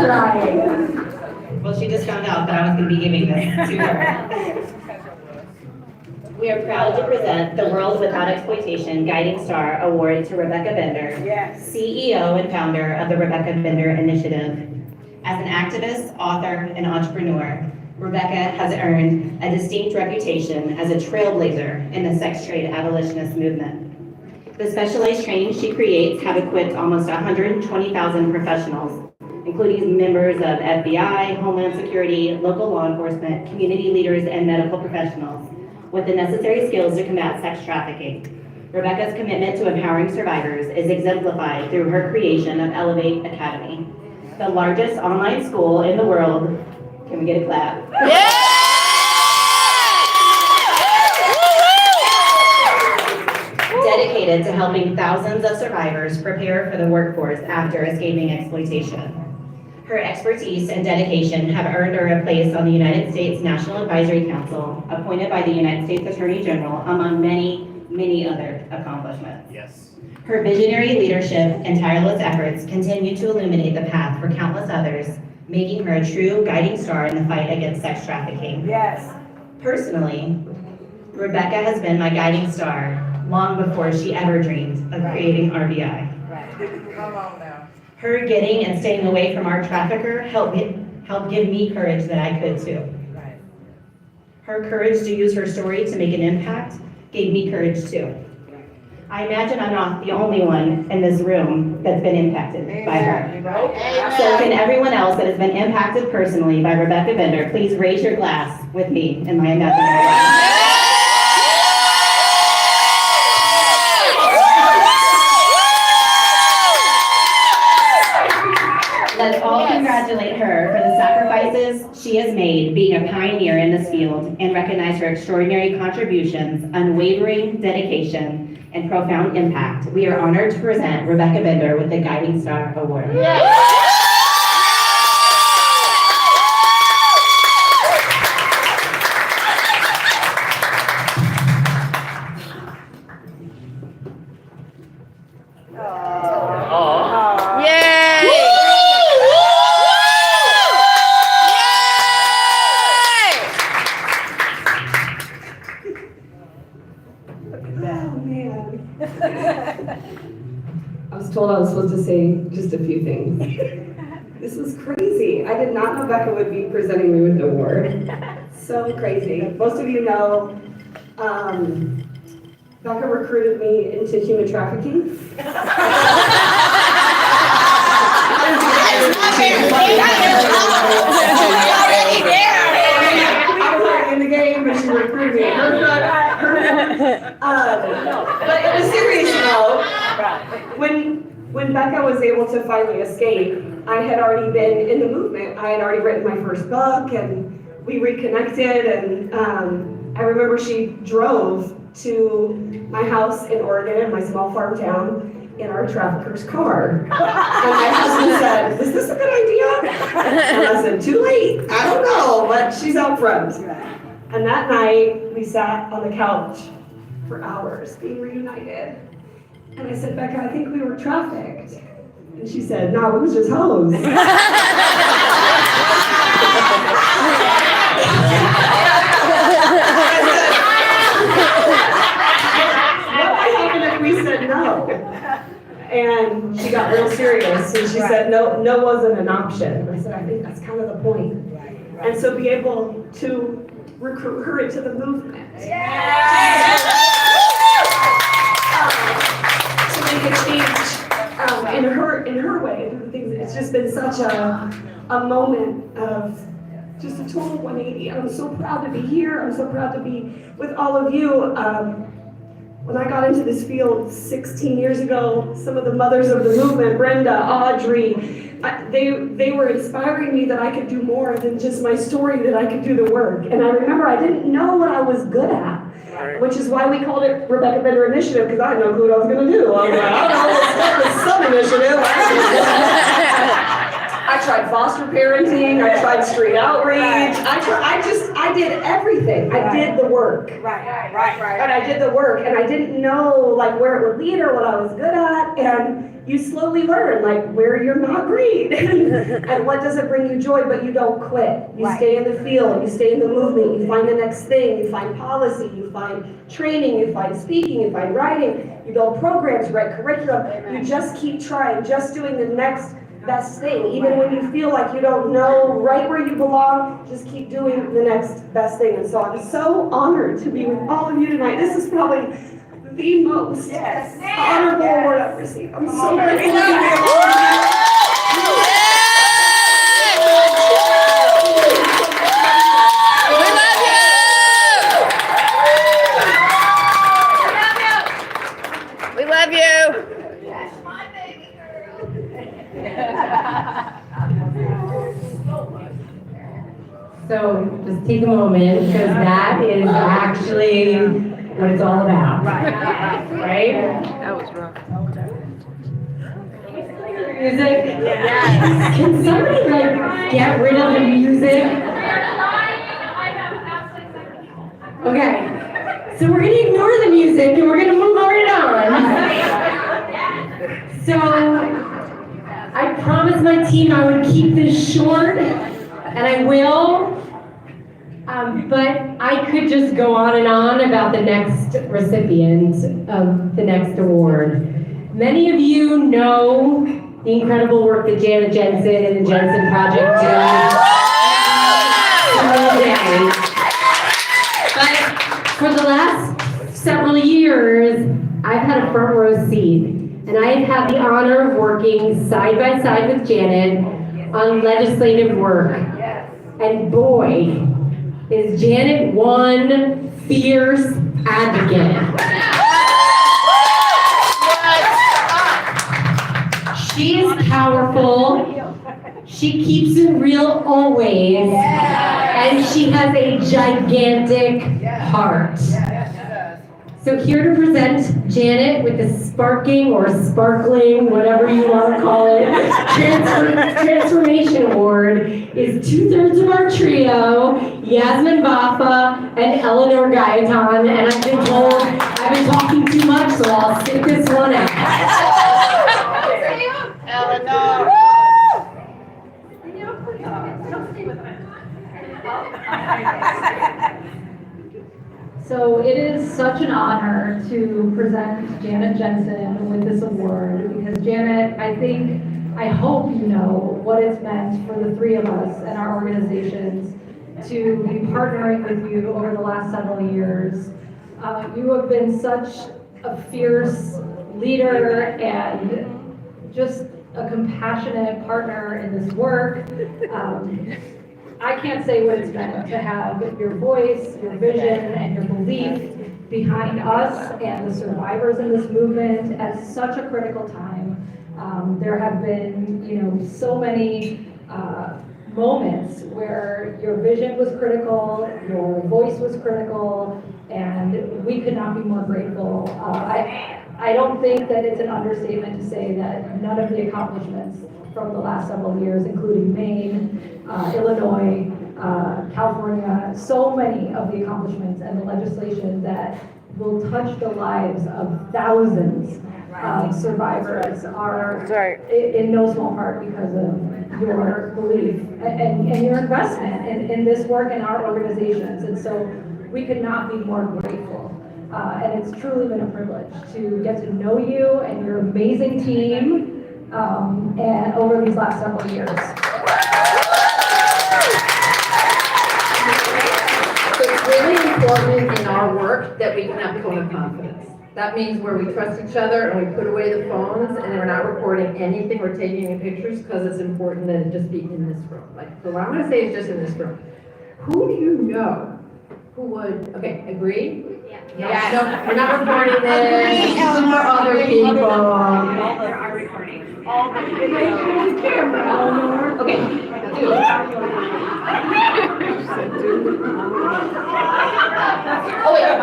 trying. Well, she just found out that I was going to be giving this to her. We are proud to present the World Without Exploitation Guiding Star Award to Rebecca Bender, Yes. CEO and founder of the Rebecca Bender Initiative. As an activist, author, and entrepreneur, Rebecca has earned a distinct reputation as a trailblazer in the sex trade abolitionist movement. The specialized training she creates have equipped almost 120,000 professionals, including members of FBI, Homeland Security, local law enforcement, community leaders, and medical professionals, with the necessary skills to combat sex trafficking. Rebecca's commitment to empowering survivors is exemplified through her creation of Elevate Academy, the largest online school in the world. Can we get a clap? Yeah! Dedicated to helping thousands of survivors prepare for the workforce after escaping exploitation. Her expertise and dedication have earned her a place on the United States National Advisory Council, appointed by the United States Attorney General, among many, many other accomplishments. Yes. Her visionary leadership and tireless efforts continue to illuminate the path for countless others, making her a true guiding star in the fight against sex trafficking. Yes. Personally, Rebecca has been my guiding star long before she ever dreamed of creating RBI. Right. Come on now. Her getting and staying away from our trafficker helped give me courage that I could too. Right. Her courage to use her story to make an impact gave me courage too. I imagine I'm not the only one in this room that's been impacted by her. So can everyone else that has been impacted personally by Rebecca Bender please raise your glass with me in my imaginary life. Let's all congratulate her for the sacrifices she has made being a pioneer in this field and recognize her extraordinary contributions, unwavering dedication, and profound impact. We are honored to present Rebecca Bender with the Guiding Star Award. I was told I was supposed to say just a few things. This is crazy. I did not know Becca would be presenting me with the award. So crazy. Most of you know, Becca recruited me into human trafficking. I was already in the game, but she recruited me. But in a serious note, when Becca was able to finally escape, I had already been in the movement. I had already written my first book, and we reconnected, and I remember she drove to my house in Oregon, in my small farm town, in our trafficker's car. And my husband said, "Is this a good idea?" And I said, "Too late. I don't know, but she's out front." And that night, we sat on the couch for hours, being reunited. And I said, "Becca, I think we were trafficked." And she said, "No, it was just hoes." What would happen if we said no? And she got real serious, and she said, no wasn't an option. And I said, I think that's kind of the point. And so be able to recruit her into the movement. To make a change in her way. It's just been such a moment of just a total 180. I'm so proud to be here. I'm so proud to be with all of you. When I got into this field 16 years ago, some of the mothers of the movement, Brenda, Audrey, they were inspiring me that I could do more than just my story, that I could do the work. And I remember I didn't know what I was good at, which is why we called it Rebecca Bender Initiative, because I didn't know who I was going to do. I was like, I don't know, let's start with some initiative. I tried foster parenting, I tried street outreach, I did everything. I did the work. Right. And I did the work, and I didn't know like where it would lead or what I was good at, and you slowly learn like where you're not great and what doesn't bring you joy, but you don't quit. You stay in the field, you stay in the movement, you find the next thing, you find policy, you find training, you find speaking, you find writing, you build programs, write curriculum. You just keep trying, just doing the next best thing. Even when you feel like you don't know right where you belong, just keep doing the next best thing. And so I'm so honored to be with all of you tonight. This is probably the most honorable award I've received. I'm so grateful to be here. We love you. So just take a moment, because that is actually what it's all about. Right? That was rough. Music? Can somebody get rid of the music? Okay. So we're gonna ignore the music and we're gonna move right on. So I promised my team I would keep this short, and I will. But I could just go on and on about the next recipient of the next award. Many of you know the incredible work that Janet Jensen and the Jensen Project do. But for the last several years, I've had a front row seat, and I've had the honor of working side by side with Janet on legislative work. And boy, is Janet one fierce advocate. She is powerful, she keeps it real always, and she has a gigantic heart. So here to present Janet with the sparking or sparkling, whatever you want to call it, Transformation Award is 2/3 of our trio, Yasmin Baffa and Eleanor Gaetan, and I've been told I've been talking too much, so I'll sit this one out. Eleanor. So it is such an honor to present Janet Jensen with this award, because Janet, I hope you know what it's meant for the three of us and our organizations to be partnering with you over the last several years. You have been such a fierce leader and just a compassionate partner in this work. I can't say what it's meant to have your voice, your vision, and your belief behind us and the survivors in this movement at such a critical time. There have been, so many moments where your vision was critical, your voice was critical, and we could not be more grateful. I don't think that it's an understatement to say that none of the accomplishments from the last several years, including Maine, Illinois, California, so many of the accomplishments and the legislation that will touch the lives of thousands of survivors are in no small part because of your belief and your investment in this work in our organizations. And so we could not be more grateful. And it's truly been a privilege to get to know you and your amazing team and over these last several years. So it's really important in our work that we can have tone of confidence. That means where we trust each other and we put away the phones and we're not recording anything or taking any pictures, because it's important that it just be in this room. So what I'm going to say is just in this room. Who do you know who would, okay, agree? Yeah. No, we're not recording this. This is for other people. All are recording. All the Okay. Oh, wait.